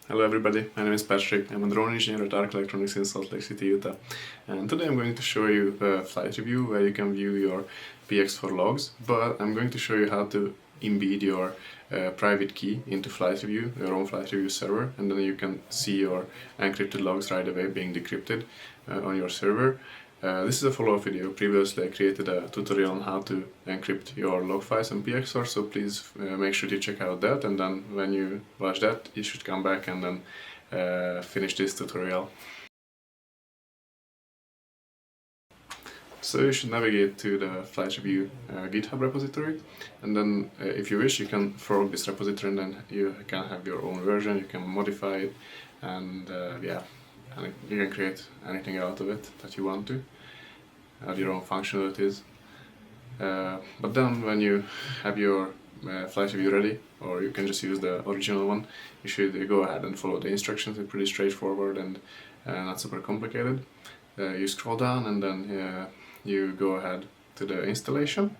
Hello everybody, my name is Patrick. I'm a drone engineer at ARK Electronics in Salt Lake City, Utah. And today I'm going to show you a flight review where you can view your PX4 logs, but I'm going to show you how to embed your private key into flight review, your own flight review server, and then you can see your encrypted logs right away being decrypted on your server. This is a follow-up video. Previously I created a tutorial on how to encrypt your log files on PX4, so please make sure to check out that, and then when you watch that you should come back and then finish this tutorial. So you should navigate to the flight review GitHub repository, and then if you wish you can fork this repository, and then you can have your own version, you can modify it, and yeah, and you can create anything out of it that you want to, add your own functionalities. But then when you have your flight review ready, or you can just use the original one, you should go ahead and follow the instructions. It's pretty straightforward and not super complicated. You scroll down and then you go ahead to the installation,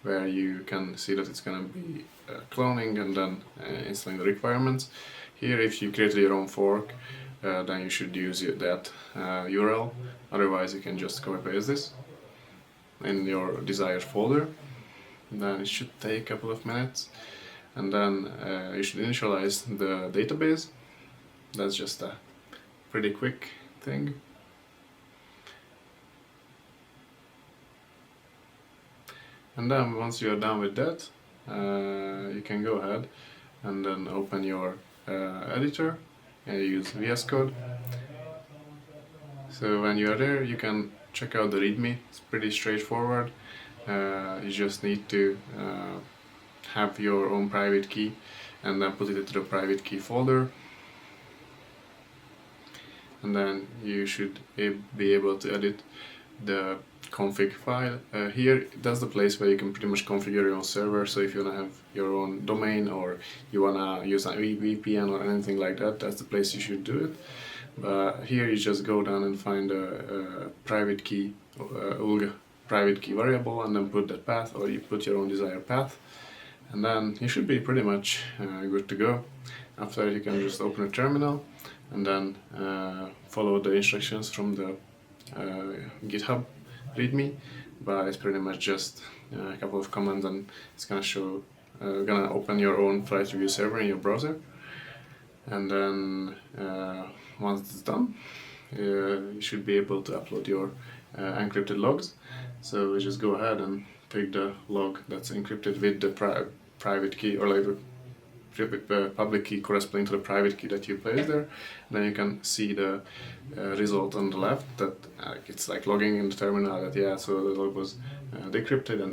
where you can see that it's going to be cloning and then installing the requirements. Here, if you created your own fork, then you should use that URL. Otherwise you can just copy paste this in your desired folder. Then it should take a couple of minutes, and then you should initialize the database. That's just a pretty quick thing. And then once you are done with that, you can go ahead and then open your editor and use VS Code. So when you are there, you can check out the README. It's pretty straightforward. You just need to have your own private key and then put it into the private key folder. And then you should be able to edit the config file. Here, that's the place where you can pretty much configure your own server. So if you want to have your own domain, or you want to use a VPN or anything like that, that's the place you should do it. But here you just go down and find a private key, private key variable, and then put that path, or you put your own desired path, and then you should be pretty much good to go. After that, you can just open a terminal and then follow the instructions from the GitHub README, but it's pretty much just a couple of commands, and it's gonna open your own flight review server in your browser. And then once it's done, you should be able to upload your encrypted logs. So we just go ahead and pick the log that's encrypted with the private key, or like the public key corresponding to the private key that you place there. Then you can see the result on the left, that it's like logging in the terminal that yeah, so the log was decrypted. And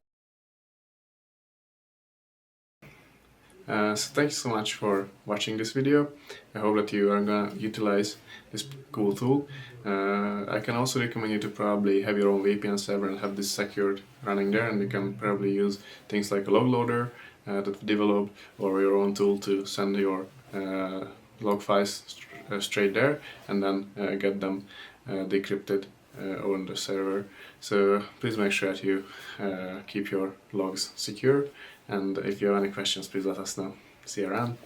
so thanks so much for watching this video. I hope that you are gonna utilize this cool tool. I can also recommend you to probably have your own VPN server and have this secured running there, and you can probably use things like a log loader that we developed, or your own tool to send your log files straight there, and then get them decrypted on the server. So please make sure that you keep your logs secure, and if you have any questions, please let us know. See you around.